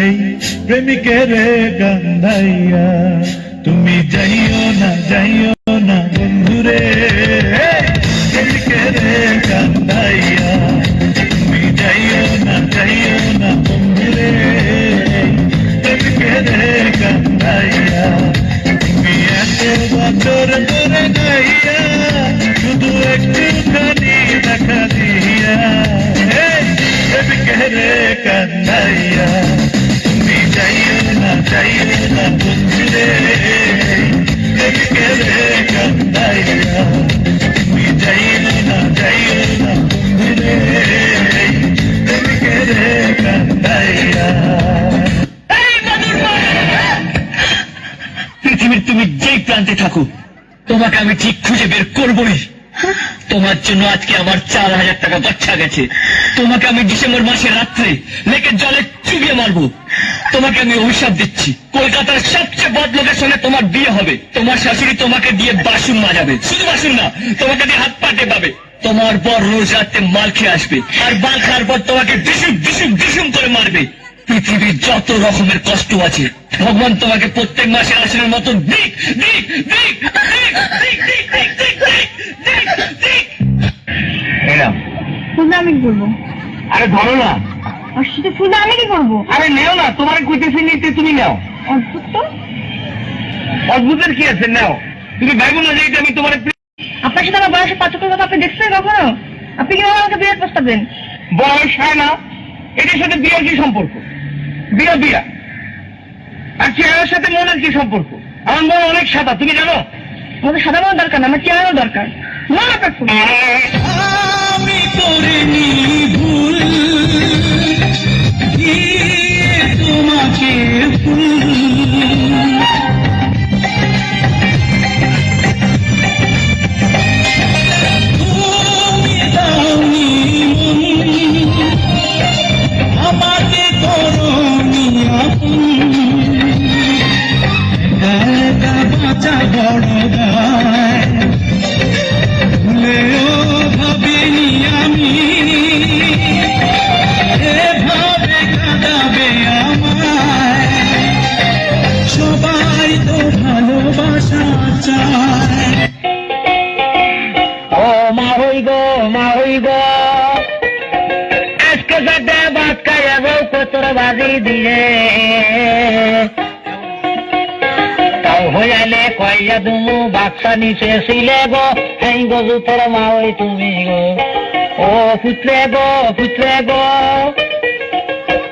এই প্রেমিকের কান্দাইয়া। তুমি যাইও না বন্ধুরে, প্রেমিকের কান্দাইয়া। তুমি যাইও না বন্ধুরে, প্রেমিকের কান্দাইয়া। তুমি এত বছর ধরে গাইয়া, শুধু একটুখানি দেখা দিয়া, প্রেমিকের কান্দাইয়া। তুমি যাইও না বন্ধুরে, প্রেমিকের কান্দাইয়া। তুমি যাইও না বন্ধুরে, প্রেমিকের কান্দাইয়া। পৃথিবীর তুমি যেই প্রান্তে থাকো, তোমাকে আমি ঠিক খুঁজে বের করবই। তোমার জন্য আজকে আমার 4,000 টাকা বাচ্চা গেছে। তোমাকে আমি ডিসেম্বর মাসে রাত্রে লেকের জলে চুবিয়ে মারবো। তোমাকে আমি অভিশাপ দিচ্ছি, কলকাতার সবচেয়ে বড় লোকের সঙ্গে তোমার বিয়ে হবে। তোমার শাশুড়ি তোমাকে দিয়ে বাসন মাজাবে, শুধু বাসন না, তোমাকে দিয়ে হাত পা টেপাবে। তোমার পর রোজ রাতে মাল খেয়ে আসবে, আর মাল খাওয়ার পর তোমাকে ডিসুম করে মারবে। পৃথিবীর যত রকমের কষ্ট আছে, ভগবান তোমাকে প্রত্যেক মাসে আসনের মতো দিক। ফুলটা আমি কি করবো? আরে ধরো না। আর সেটা ফুলটা আমি কি করবো? আরে নেও না, তোমার কইতেছি নিতে, তুমি নাও। অদ্ভুত তো। অদ্ভুতের কি আছে, নাও। তুমি ভাইবো না যে এটা আমি তোমার। আপনার সাথে আমার বয়সের পার্থক্যের কথা আপনি দেখছেন কখনো? আপনি কিভাবে আমাকে বিয়ের প্রস্তাব দেন? বয়স হয় না, এটার সাথে বিয়ের কি সম্পর্ক? বিয়া আর চেহারার সাথে মনের কি সম্পর্ক? আমার মন অনেক সাদা, তুমি জানো। আমাদের সাদা মনে দরকার না, আমার চেহারাও দরকার। মন আপনার ফুল। আমি করিনি ভুল, তোমাকে ফুল। তুমি দাওনি মন, আমাকে করনি আপন। একা বাঁচা বড় গায়, ভুলেও ভাবিনি আমি এভাবে কাঁদাবে আমায়। সবাই তো ভালোবাসা চায়। ও মা হই গো, আজকে সাথে ভাত খাইয়া বউ কতর বাজি দিয়ে। তাও হইয়ালে কইয়া দুমু বাক্সা নিচে ছিলে গো, এই গো তোর মা হই তুমি গো। ও পুত্রে গো,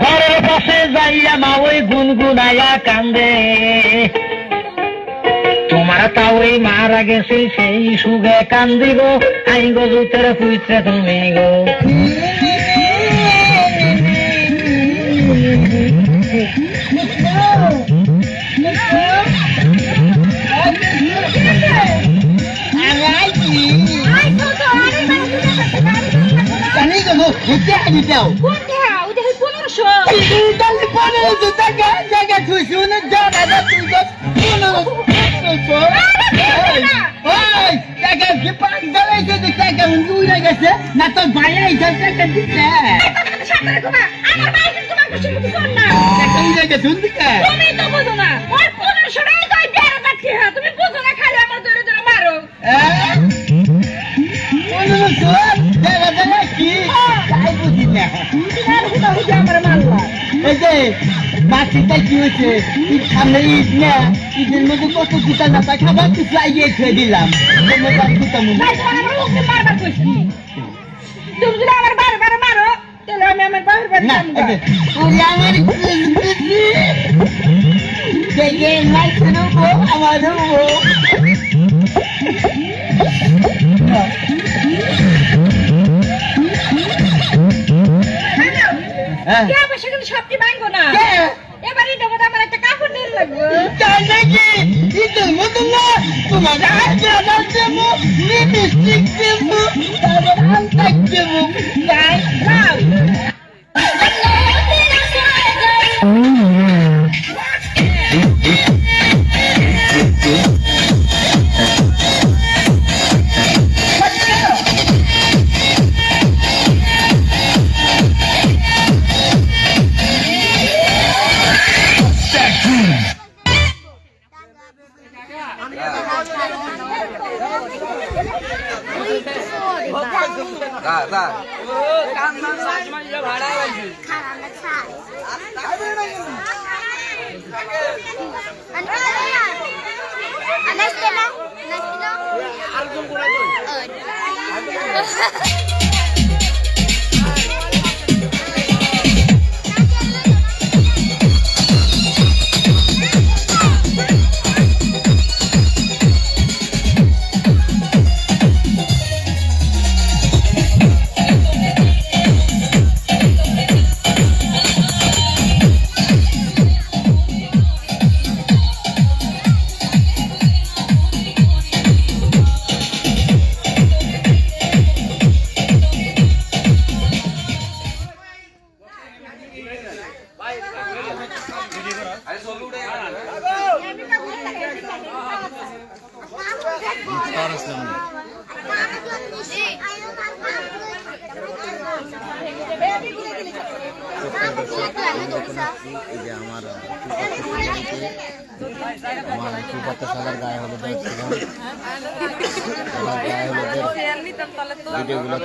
ঘরের পাশে যাইয়া মা ওই গুনগুনাইয়া কান্দে। তোমার তা ওই মারা গেছে সেই সুখে কান্দি গো, আই গো তোর পুত্রে তুমি গো। না তো ভাইয়া টাকা দিতে তুমি তো বোঝো না, ওর 1500 টাকা তুমি বোঝো না, খালি আমার ধরে ধরে মারো। বাচ্চাটা কি হয়েছে? সামনে ঈদ না, ঈদের মধ্যে কত জুতা না পাই খাবার কিছু আইয়ে খেয়ে দিলাম। তুমি যদি আমার বারবার মারো তাহলে আমি আমার বাবার বাড়ি না যাবো। আমার দেখে মাইছে নেবো আমার সবটি ভাঙবো না, এবার এটা বোধ আমার একটা কাপড় নিয়ে লাগবো। ঈদের মতো না তোমার হাতে আমার দেবো, লিপস্টিক দেবো, তারপর আলতাক দেবো। এই যে আমার সুপাত্র সাদার গায়ে হলুদ গায়ে হলুদের ভিডিওগুলো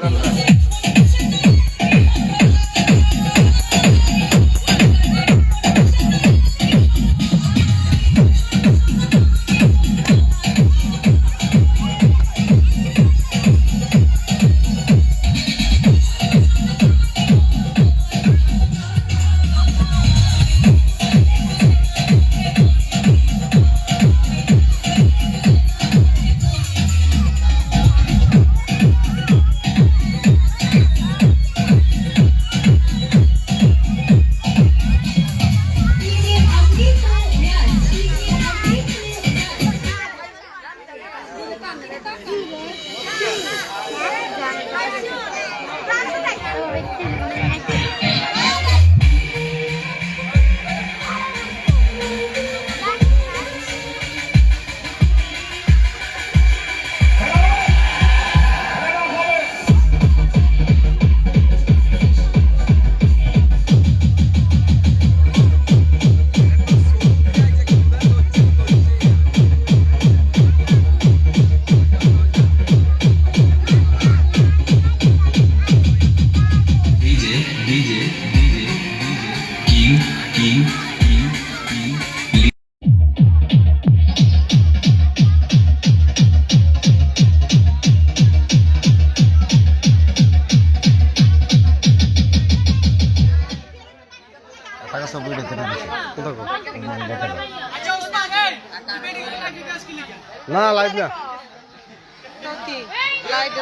সব ভিডিও না লাইভ না লাইট